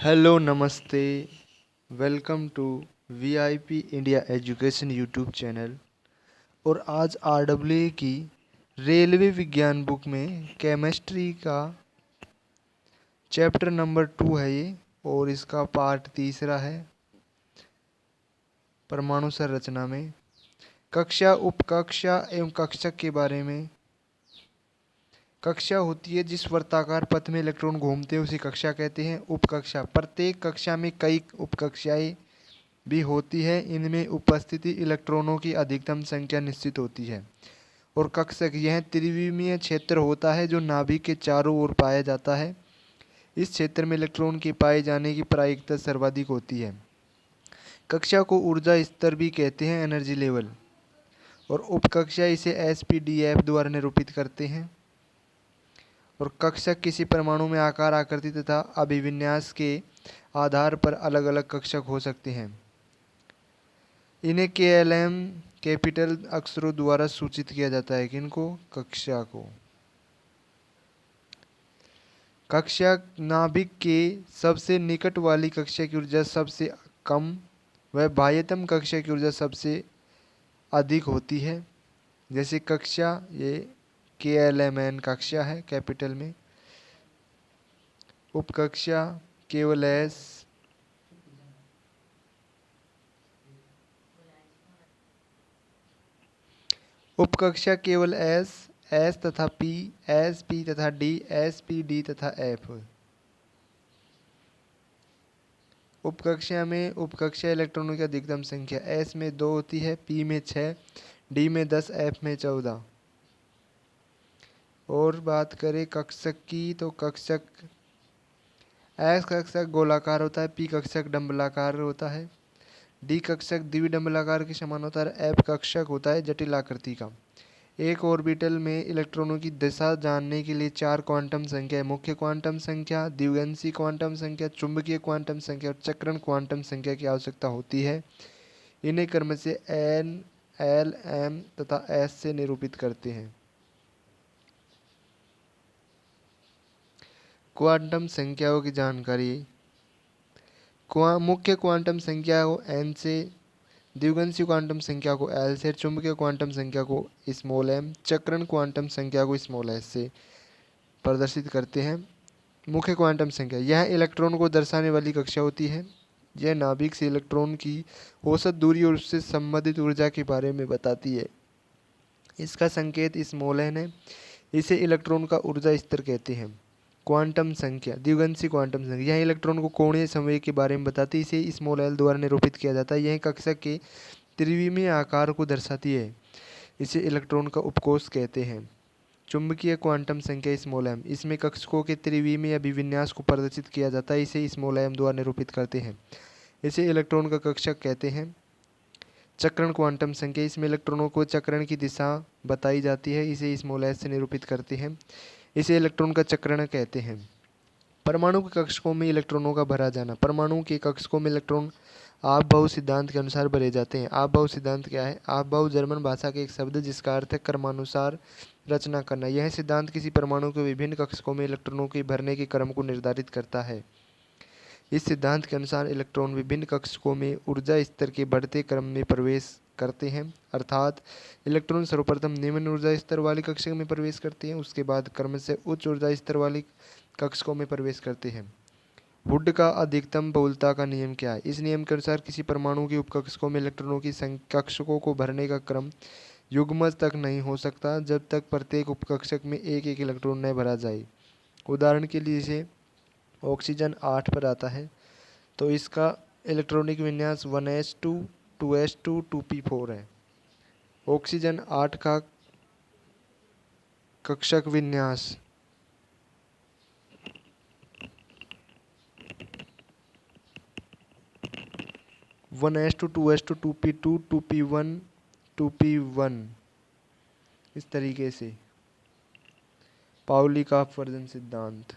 Hello नमस्ते। Welcome to VIP India education YouTube channel. और आज आरडब्ल्यूए की रेलवे विज्ञान बुक में केमिस्ट्री का चैप्टर नंबर 2 है ये, और इसका पार्ट तीसरा है परमाणु संरचना में। कक्षा, उपकक्षा एवं कक्षक के बारे में। कक्षा होती है जिस वर्ताकार पथ में इलेक्ट्रॉन घूमते हैं उसे कक्षा कहते हैं। उपकक्षा, प्रत्येक कक्षा में कई उपकक्षाएं भी होती है। इनमें उपस्थिति इलेक्ट्रॉनों की अधिकतम संख्या निश्चित होती है। और कक्षक, यह त्रिविमीय क्षेत्र होता है जो नाभिक के चारों ओर पाया जाता है। इस क्षेत्र में इलेक्ट्रॉन के पाए जाने की प्रायिकता सर्वाधिक होती है। कक्षा को ऊर्जा स्तर भी कहते हैं, एनर्जी लेवल। और उपकक्षा इसे एसपीडीएफ द्वारा निरूपित करते हैं। और कक्षक किसी परमाणु में आकार, आकृति तथा अभिविन्यास के आधार पर अलग अलग कक्षक हो सकते हैं। इन्हें KLM कैपिटल अक्षरों द्वारा सूचित किया जाता है। किनको? कक्षा को। कक्षा नाभिक के सबसे निकट वाली कक्षा की ऊर्जा सबसे कम व बाह्यतम कक्षा की ऊर्जा सबसे अधिक होती है। जैसे कक्षा, ये KLMN कक्षा है कैपिटल में। उपकक्षा केवल S, उपकक्षा केवल S तथा P, SP तथा D, SPD तथा F। उपकक्षा में उपकक्षा इलेक्ट्रॉनों की अधिकतम संख्या S में 2 होती है, P में 6, D में 10, F में 14। और बात करें कक्षक की, तो कक्षक S कक्षक गोलाकार होता है, P कक्षक डंबलाकार होता है, D कक्षक द्विडंबलाकार के समान होता है, F कक्षक होता है जटिल आकृति का। एक ऑर्बिटल में इलेक्ट्रॉनों की दिशा जानने के लिए 4 क्वांटम संख्या है। मुख्य क्वांटम संख्या, द्विअंशी क्वांटम संख्या, चुंबकीय क्वांटम संख्या और चक्रण क्वांटम संख्या की आवश्यकता होती है। इन्हें क्रम से N, L, M तथा S से निरूपित करते हैं। क्वांटम संख्याओं की जानकारी। मुख्य क्वांटम संख्या को N से, द्विअंशी क्वांटम संख्या को L से, चुंबकीय क्वांटम संख्या को m, चक्रण क्वांटम संख्या को s से प्रदर्शित करते हैं। मुख्य क्वांटम संख्या, यह इलेक्ट्रॉन को दर्शाने वाली कक्षा होती है। यह नाभिक से इलेक्ट्रॉन की औसत दूरी और उससे संबंधित ऊर्जा के बारे में बताती है। इसका संकेत n है। इसे इलेक्ट्रॉन का ऊर्जा स्तर कहते हैं। क्वांटम संख्या, द्विअंशी क्वांटम संख्या, यह इलेक्ट्रॉन को कोणीय संवेग के बारे में बताती है। इसे l द्वारा निरूपित किया जाता है। यह कक्षक के त्रिविमीय आकार को दर्शाती है। इसे इलेक्ट्रॉन का उपकोष कहते हैं। चुंबकीय क्वांटम संख्या m, इसमें कक्षकों के त्रिविमीय अभिविन्यास को प्रदर्शित किया जाता है। इसे m द्वारा निरूपित करते हैं। इसे इलेक्ट्रॉन का कक्षक कहते हैं। चक्रण क्वांटम संख्या, इसमें इलेक्ट्रॉनों को चक्रण की दिशा बताई जाती है। इसे s से निरूपित करते हैं। इसे इलेक्ट्रॉन का चक्रण कहते हैं। परमाणु के कक्षकों में इलेक्ट्रॉनों का भरा जाना। परमाणु के कक्षकों में इलेक्ट्रॉन आपभाव सिद्धांत के अनुसार भरे जाते हैं। आपभाव सिद्धांत क्या है? आपभाव जर्मन भाषा का एक शब्द जिसका अर्थ है क्रमानुसार रचना करना। यह सिद्धांत किसी परमाणु के विभिन्न कक्षकों में इलेक्ट्रॉनों के भरने के क्रम को निर्धारित करता है। इस सिद्धांत के अनुसार इलेक्ट्रॉन विभिन्न कक्षकों में ऊर्जा स्तर के बढ़ते क्रम में प्रवेश करते हैं। अर्थात इलेक्ट्रॉन सर्वप्रथम निम्न ऊर्जा स्तर वाली कक्षक में प्रवेश करते हैं, उसके बाद क्रम से उच्च ऊर्जा स्तर वाली कक्षकों में प्रवेश करते हैं। हुड का अधिकतम बहुलता का नियम क्या है? इस नियम के अनुसार किसी परमाणु के उपकक्षकों में इलेक्ट्रॉनों की कक्षकों को भरने का क्रम युग्मज तक नहीं हो सकता जब तक प्रत्येक उपकक्षक में एक एक इलेक्ट्रॉन न भरा जाए। उदाहरण के लिए जैसे ऑक्सीजन 8 पर आता है तो इसका इलेक्ट्रॉनिक विन्यास 1s2, 2s2, 2p4 है। ऑक्सीजन 8 का कक्षक विन्यास 1s2, 2s2, 2p2, 2p1, 2p1 इस तरीके से। पाउली का अपवर्जन सिद्धांत।